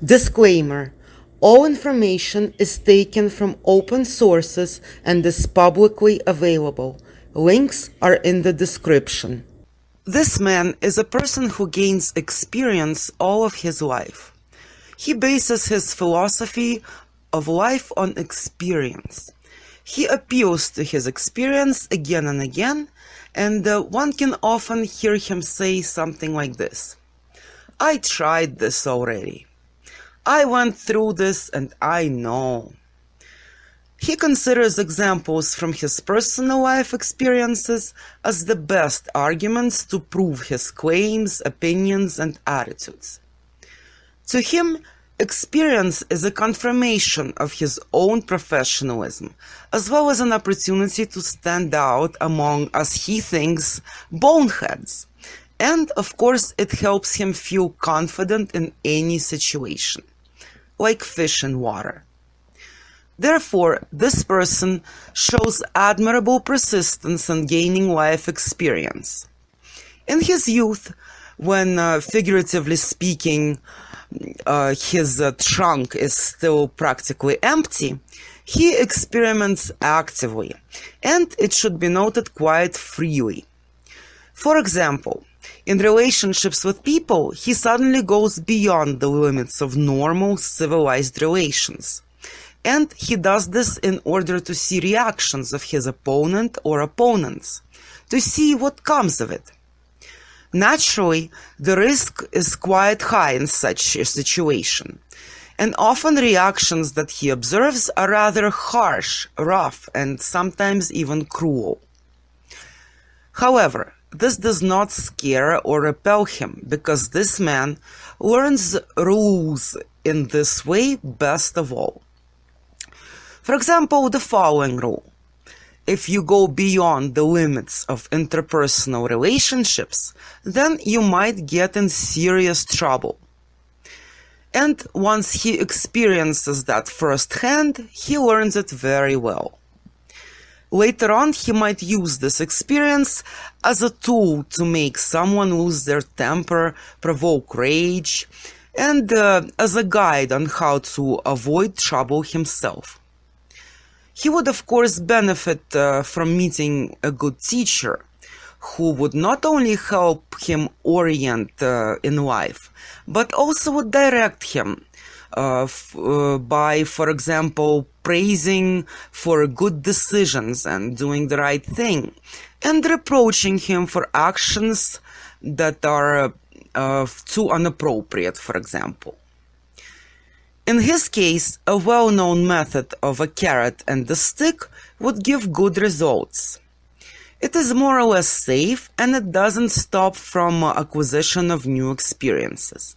Disclaimer: all information is taken from open sources and is publicly available. Links are in the description. This man is a person who gains experience all of his life. He bases his philosophy of life on experience. He appeals to his experience again and again, and one can often hear him say something like this: "I tried this already. I went through this and I know." He considers examples from his personal life experiences as the best arguments to prove his claims, opinions, and attitudes. To him, experience is a confirmation of his own professionalism, as well as an opportunity to stand out among, as he thinks, boneheads. And, of course, it helps him feel confident in any situation, like fish in water. Therefore, this person shows admirable persistence in gaining life experience. In his youth, when, figuratively speaking, his trunk is still practically empty, he experiments actively, and it should be noted quite freely. For example, in relationships with people, he suddenly goes beyond the limits of normal civilized relations. And he does this in order to see reactions of his opponent or opponents, to see what comes of it. Naturally, the risk is quite high in such a situation, and often reactions that he observes are rather harsh, rough, and sometimes even cruel. However, this does not scare or repel him, because this man learns rules in this way best of all. For example, the following rule: if you go beyond the limits of interpersonal relationships, then you might get in serious trouble. And once he experiences that firsthand, he learns it very well. Later on, he might use this experience as a tool to make someone lose their temper, provoke rage, and as a guide on how to avoid trouble himself. He would, of course, benefit from meeting a good teacher who would not only help him orient in life, but also would direct him by, for example, praising for good decisions and doing the right thing, and reproaching him for actions that are too inappropriate, for example. In his case, a well-known method of a carrot and a stick would give good results. It is more or less safe, and it doesn't stop from acquisition of new experiences.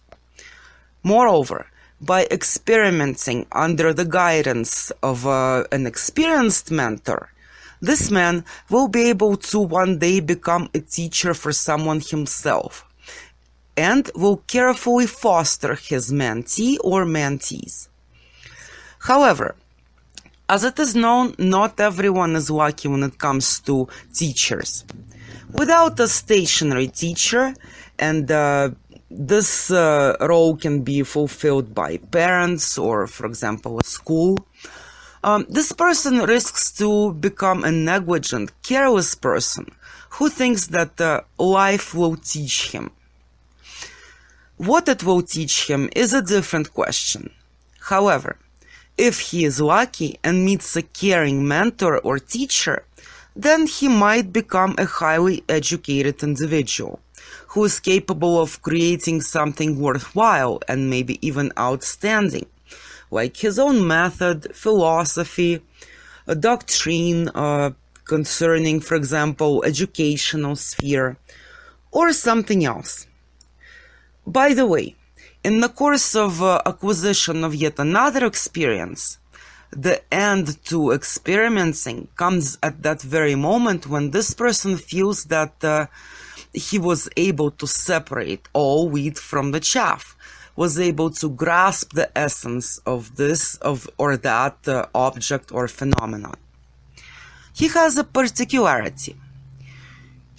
Moreover, by experimenting under the guidance of an experienced mentor, this man will be able to one day become a teacher for someone himself, and will carefully foster his mentee or mentees. However, as it is known, not everyone is lucky when it comes to teachers. Without a stationary teacher, and this role can be fulfilled by parents or, for example, a school, this person risks to become a negligent, careless person who thinks that life will teach him. What it will teach him is a different question. However, if he is lucky and meets a caring mentor or teacher, then he might become a highly educated individual who is capable of creating something worthwhile and maybe even outstanding, like his own method, philosophy, a doctrine concerning, for example, educational sphere, or something else. By the way, in the course of acquisition of yet another experience, the end to experimenting comes at that very moment when this person feels that he was able to separate all wheat from the chaff, was able to grasp the essence of this or that object or phenomenon. He has a particularity.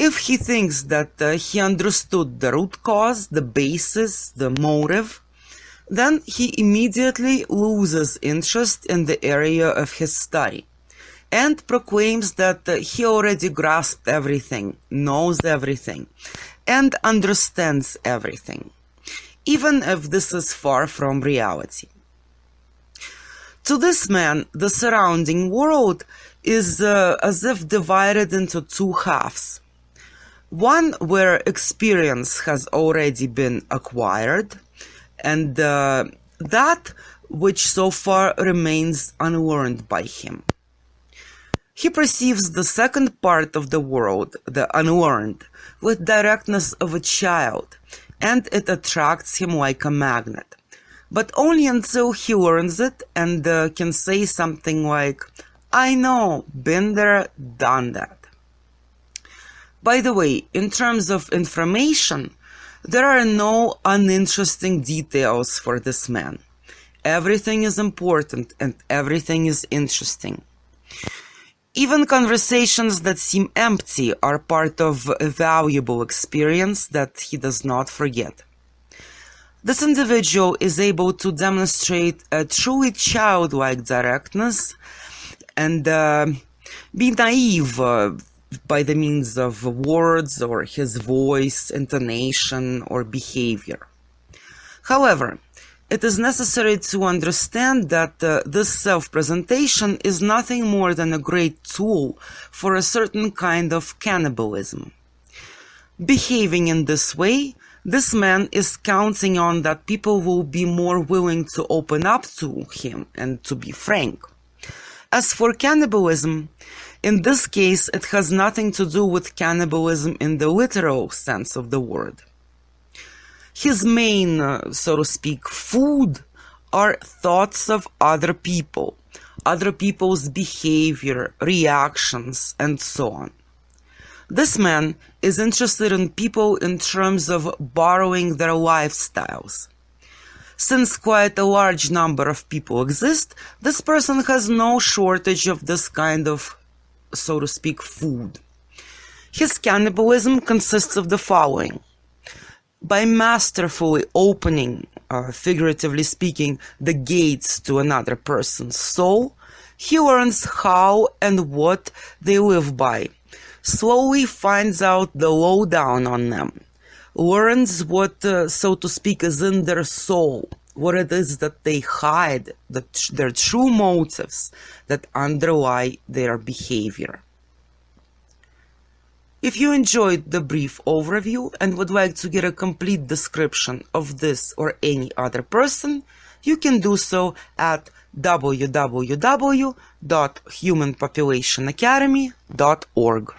If he thinks that he understood the root cause, the basis, the motive, then he immediately loses interest in the area of his study and proclaims that he already grasped everything, knows everything, and understands everything, even if this is far from reality. To this man, the surrounding world is as if divided into two halves. One where experience has already been acquired, and that which so far remains unlearned by him. He perceives the second part of the world, the unlearned, with directness of a child, and it attracts him like a magnet, but only until he learns it and can say something like, "I know, been there, done that." By the way, in terms of information, there are no uninteresting details for this man. Everything is important and everything is interesting. Even conversations that seem empty are part of a valuable experience that he does not forget. This individual is able to demonstrate a truly childlike directness and be naive by the means of words or his voice, intonation, or behavior. However, it is necessary to understand that this self-presentation is nothing more than a great tool for a certain kind of cannibalism. Behaving in this way, this man is counting on that people will be more willing to open up to him and to be frank. As for cannibalism, in this case, it has nothing to do with cannibalism in the literal sense of the word. His main, so to speak, food are thoughts of other people, other people's behavior, reactions, and so on. This man is interested in people in terms of borrowing their lifestyles. Since quite a large number of people exist, this person has no shortage of this kind of, so to speak, food. His cannibalism consists of the following. By masterfully opening, figuratively speaking, the gates to another person's soul, he learns how and what they live by, slowly finds out the lowdown on them, learns what, so to speak, is in their soul, what it is that they hide, their true motives that underlie their behavior. If you enjoyed the brief overview and would like to get a complete description of this or any other person, you can do so at www.humanpopulationacademy.org.